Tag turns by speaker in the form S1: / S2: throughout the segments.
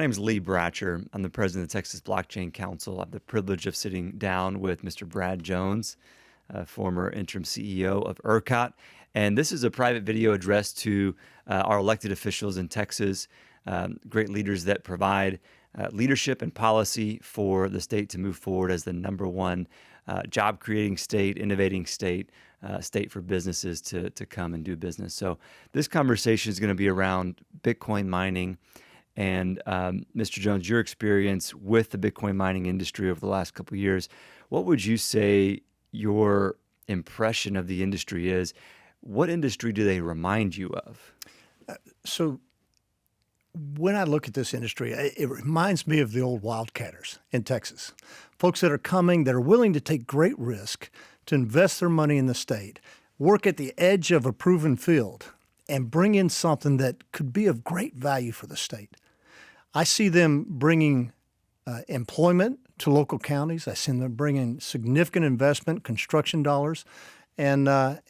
S1: name is Lee Bratcher. I'm the president of the Texas Blockchain Council. I have the privilege of sitting down with Mr. Brad Jones, former interim CEO of ERCOT. And this is a private video addressed to our elected officials in Texas, great leaders that provide leadership and policy for the state to move forward as the number one job-creating state, innovating state, state for businesses to come and do business. So this conversation is going to be around Bitcoin mining. And Mr. Jones, your experience with the Bitcoin mining industry over the last couple of years, what would you say your impression of the industry is? What industry do they remind you of?
S2: So when I look at this industry, it reminds me of the old wildcatters in Texas. Folks that are coming, that are willing to take great risk to invest their money in the state, work at the edge of a proven field, and bring in something that could be of great value for the state. I see them bringing employment to local counties. I see them bringing significant investment, construction dollars, and I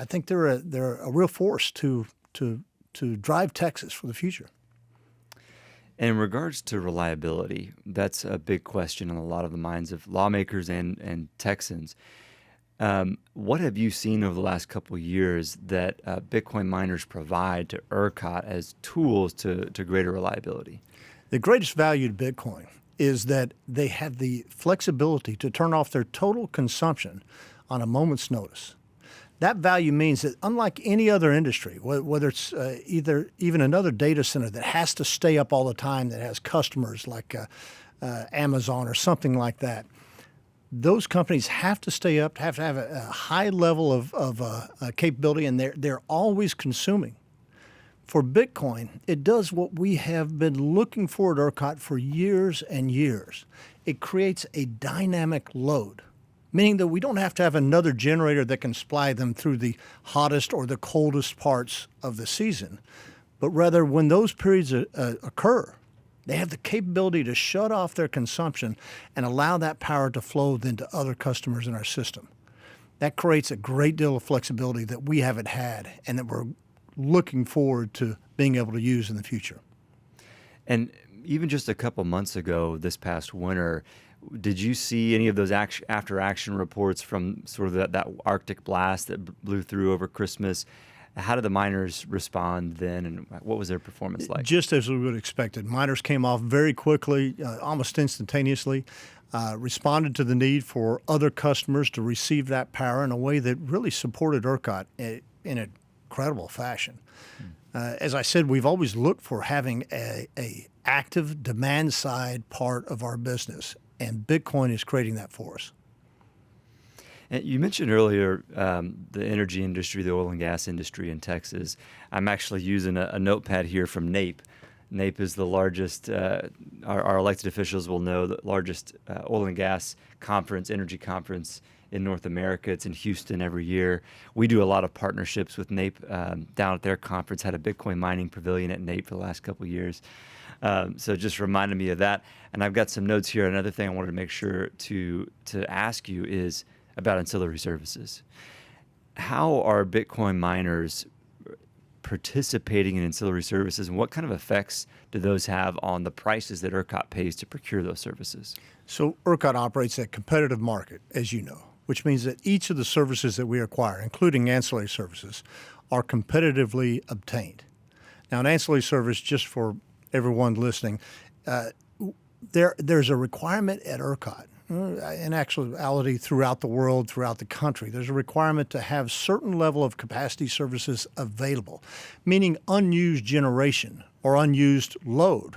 S2: think they're a real force to drive Texas for the future.
S1: In regards to reliability, that's a big question in a lot of the minds of lawmakers and Texans. What have you seen over the last couple of years that Bitcoin miners provide to ERCOT as tools to greater reliability?
S2: The greatest value to Bitcoin is that they have the flexibility to turn off their total consumption on a moment's notice. That value means that unlike any other industry, whether it's even another data center that has to stay up all the time, that has customers like Amazon or something like that, those companies have to stay up, have to have a high level of capability, and they're always consuming. For Bitcoin, it does what we have been looking for at ERCOT for years and years. It creates a dynamic load, meaning that we don't have to have another generator that can supply them through the hottest or the coldest parts of the season, but rather when those periods occur, they have the capability to shut off their consumption and allow that power to flow then to other customers in our system. That creates a great deal of flexibility that we haven't had and that we're looking forward to being able to use in the future.
S1: And even just a couple months ago, this past winter, did you see any of those after-action reports from sort of that Arctic blast that blew through over Christmas? How did the miners respond then, and what was their performance like?
S2: Just as we would have expected. Miners came off very quickly, almost instantaneously, responded to the need for other customers to receive that power in a way that really supported ERCOT in a credible fashion. As I said, we've always looked for having a active demand side part of our business, and Bitcoin is creating that for us.
S1: And you mentioned earlier the energy industry, the oil and gas industry in Texas. I'm actually using a notepad here from NAPE. NAPE is the largest, our elected officials will know, the largest oil and gas conference, energy conference in North America. It's in Houston every year. We do a lot of partnerships with NAPE down at their conference, had a Bitcoin mining pavilion at NAPE for the last couple of years. So just reminded me of that. And I've got some notes here. Another thing I wanted to make sure to ask you is about ancillary services. How are Bitcoin miners participating in ancillary services, and what kind of effects do those have on the prices that ERCOT pays to procure those services?
S2: So ERCOT operates a competitive market, as you know, which means that each of the services that we acquire, including ancillary services, are competitively obtained. Now, an ancillary service, just for everyone listening, there's a requirement at ERCOT, in actuality throughout the world, throughout the country. There's a requirement to have certain level of capacity services available, meaning unused generation or unused load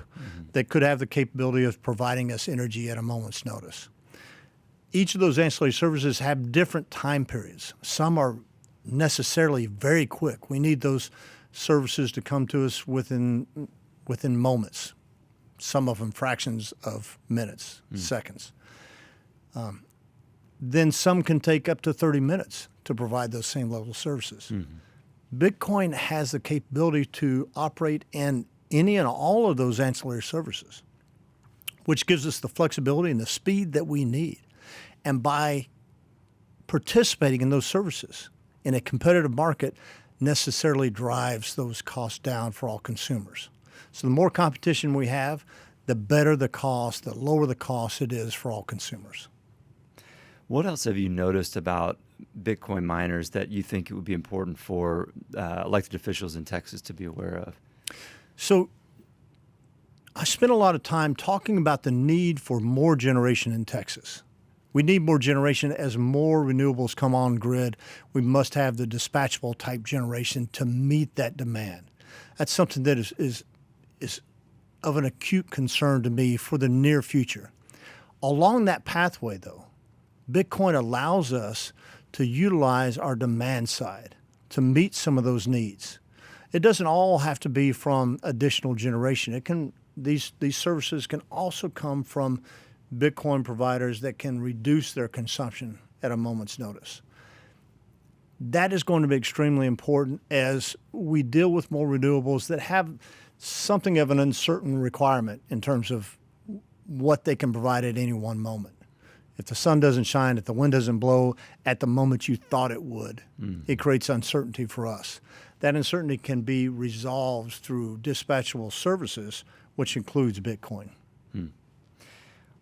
S2: that could have the capability of providing us energy at a moment's notice. Each of those ancillary services have different time periods. Some are necessarily very quick. We need those services to come to us within moments, some of them fractions of minutes, seconds. Then some can take up to 30 minutes to provide those same level of services. Bitcoin has the capability to operate in any and all of those ancillary services, which gives us the flexibility and the speed that we need. And by participating in those services in a competitive market necessarily drives those costs down for all consumers. So the more competition we have, the better the cost, the lower the cost it is for all consumers.
S1: What else have you noticed about Bitcoin miners that you think it would be important for elected officials in Texas to be aware of?
S2: So I spent a lot of time talking about the need for more generation in Texas. We need more generation as more renewables come on grid. We must have the dispatchable type generation to meet that demand. That's something that is of an acute concern to me for the near future. Along that pathway, though, Bitcoin allows us to utilize our demand side to meet some of those needs. It doesn't all have to be from additional generation. These services can also come from Bitcoin providers that can reduce their consumption at a moment's notice. That is going to be extremely important as we deal with more renewables that have something of an uncertain requirement in terms of what they can provide at any one moment. If the sun doesn't shine, if the wind doesn't blow at the moment you thought it would, it creates uncertainty for us. That uncertainty can be resolved through dispatchable services, which includes Bitcoin.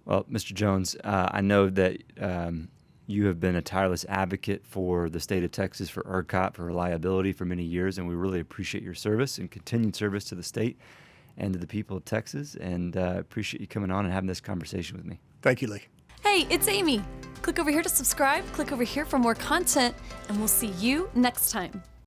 S1: Well, Mr. Jones, I know that you have been a tireless advocate for the state of Texas, for ERCOT, for reliability for many years, and we really appreciate your service and continued service to the state and to the people of Texas, and appreciate you coming on and having this conversation with me.
S2: Thank you, Lee.
S3: Hey, it's Amy. Click over here to subscribe, click over here for more content, and we'll see you next time.